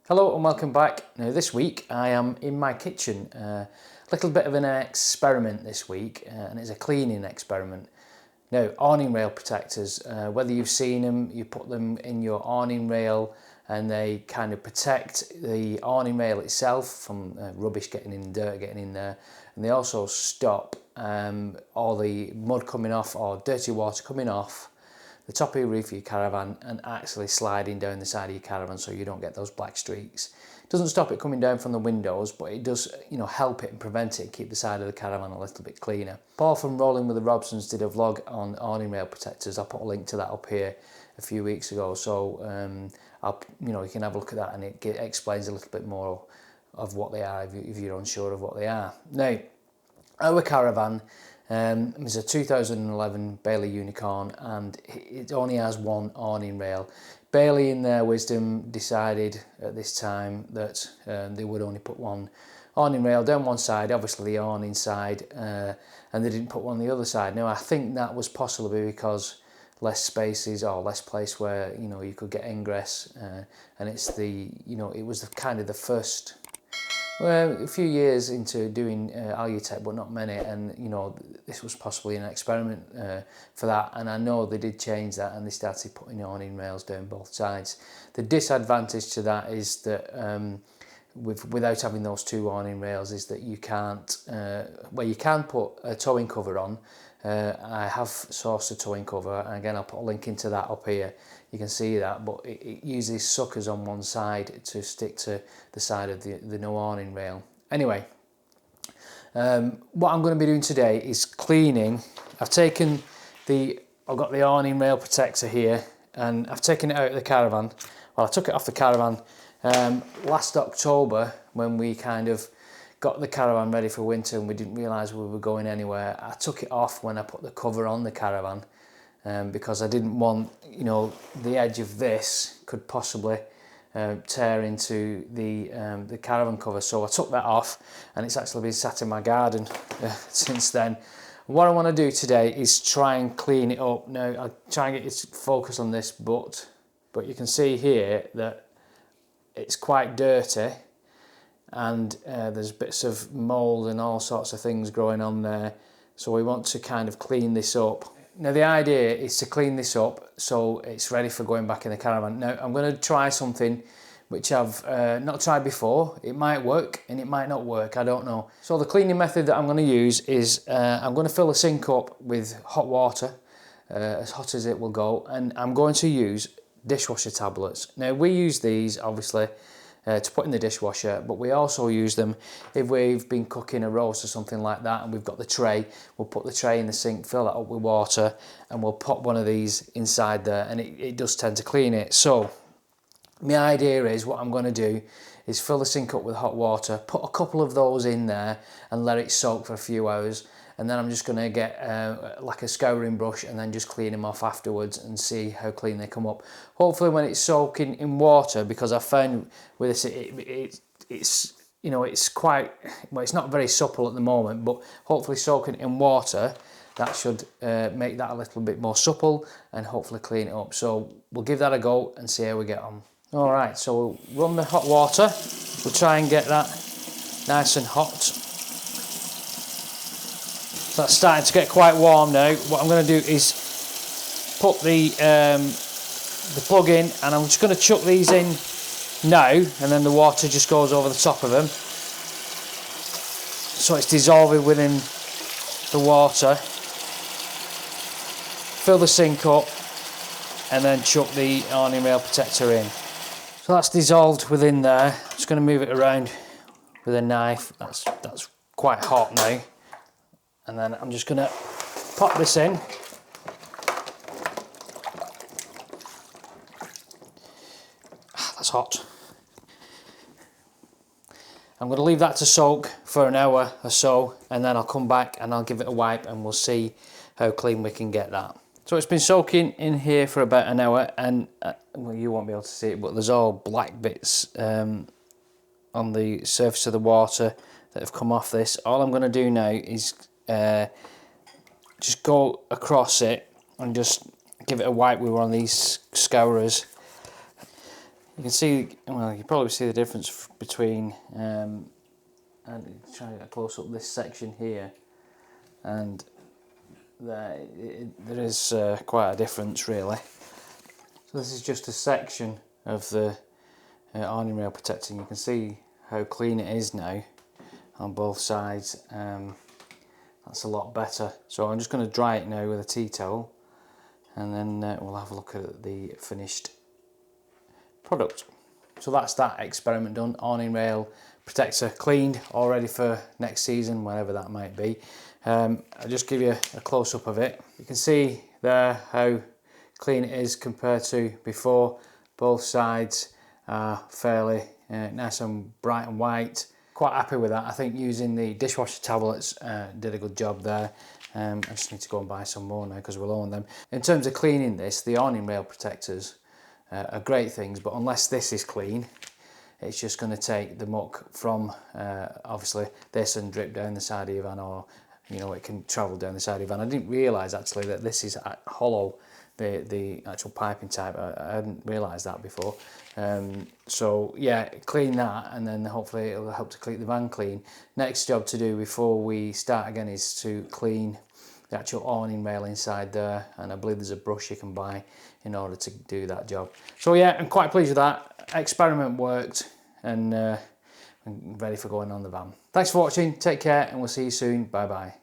Hello and welcome back. Now this week I am in my kitchen. A little bit of an experiment this week and it's a cleaning experiment. Now awning rail protectors, whether you've seen them, you put them in your awning rail and they kind of protect the awning rail itself from rubbish getting in, dirt getting in there, and they also stop all the mud coming off or dirty water coming off the top of your roof of your caravan and actually sliding down the side of your caravan so you don't get those black streaks. It doesn't stop it coming down from the windows, but it does, help it and prevent it and keep the side of the caravan a little bit cleaner. Paul from Rolling with the Robsons did a vlog on awning rail protectors. I'll put a link to that up here a few weeks ago, so you can have a look at that and it explains a little bit more of what they are if you're unsure of what they are. Now, our caravan is a 2011 Bailey Unicorn and it only has one awning rail. Bailey in their wisdom decided at this time that they would only put one awning rail down one side, obviously the awning side, and they didn't put one on the other side. Now I think that was possibly because less spaces or less place where you could get ingress, and it's it was kind of the first. Well, a few years into doing Alutech, but not many, and this was possibly an experiment for that, and I know they did change that and they started putting awning rails down both sides. The disadvantage to that is that without having those two awning rails is that you can't, you can put a towing cover on. I have sourced a towing cover, and again I'll put a link into that up here. You can see that, but it uses suckers on one side to stick to the side of the no awning rail. Anyway, what I'm going to be doing today is cleaning. I've got the awning rail protector here, and I've taken it out of the caravan. Well, I took it off the caravan last October when we kind of got the caravan ready for winter and we didn't realise we were going anywhere. I took it off when I put the cover on the caravan because I didn't want, the edge of this could possibly tear into the caravan cover. So I took that off and it's actually been sat in my garden since then. What I want to do today is try and clean it up. Now I'll try and get you to focus on this but you can see here that it's quite dirty. And there's bits of mould and all sorts of things growing on there, so we want to kind of clean this up. Now the idea is to clean this up so it's ready for going back in the caravan. Now I'm going to try something which I've not tried before. It might work and it might not work, I don't know. So the cleaning method that I'm going to use is I'm going to fill the sink up with hot water, as hot as it will go, and I'm going to use dishwasher tablets. Now we use these obviously to put in the dishwasher, but we also use them if we've been cooking a roast or something like that and we've got the tray. We'll put the tray in the sink, fill that up with water, and we'll pop one of these inside there, and it does tend to clean it. So my idea is what I'm going to do is fill the sink up with hot water, put a couple of those in there and let it soak for a few hours, and then I'm just going to get like a scouring brush and then just clean them off afterwards and see how clean they come up. Hopefully when it's soaking in water, because I found with this it's quite, well, it's not very supple at the moment, but hopefully soaking in water, that should make that a little bit more supple and hopefully clean it up. So we'll give that a go and see how we get on. Alright, so we'll run the hot water. We'll try and get that nice and hot. So that's starting to get quite warm now. What I'm going to do is put the plug in, and I'm just going to chuck these in now, and then the water just goes over the top of them. So it's dissolving within the water. Fill the sink up, and then chuck the awning rail protector in. So that's dissolved within there. I'm just going to move it around with a knife. That's quite hot now. And then I'm just going to pop this in. That's hot. I'm going to leave that to soak for an hour or so, and then I'll come back and I'll give it a wipe and we'll see how clean we can get that. So it's been soaking in here for about an hour, and well, you won't be able to see it, but there's all black bits on the surface of the water that have come off this. All I'm going to do now is just go across it and just give it a wipe with one of these scourers. You can see, well, you probably see the difference between, and try to get close up this section here, and there is quite a difference really. So this is just a section of the awning rail protector. You can see how clean it is now on both sides. That's a lot better. So I'm just going to dry it now with a tea towel, and then we'll have a look at the finished product. So that's that experiment done. Awning rail protector cleaned, all ready for next season, whenever that might be. I'll just give you a close-up of it. You can see there how clean it is compared to before. Both sides are fairly nice and bright and white. Quite happy with that. I think using the dishwasher tablets did a good job there. I just need to go and buy some more now because we'll own them. In terms of cleaning this, the awning rail protectors are great things, but unless this is clean, it's just going to take the muck from obviously this and drip down the side of your van, or you know, it can travel down the side of your van. I didn't realise actually that this is hollow, the actual piping type. I hadn't realised that before. So yeah, clean that, and then hopefully it'll help to keep the van clean. Next job to do before we start again is to clean the actual awning rail inside there, and I believe there's a brush you can buy in order to do that job. So yeah, I'm quite pleased with that. Experiment worked, and I'm ready for going on the van. Thanks for watching, take care, and we'll see you soon. Bye bye.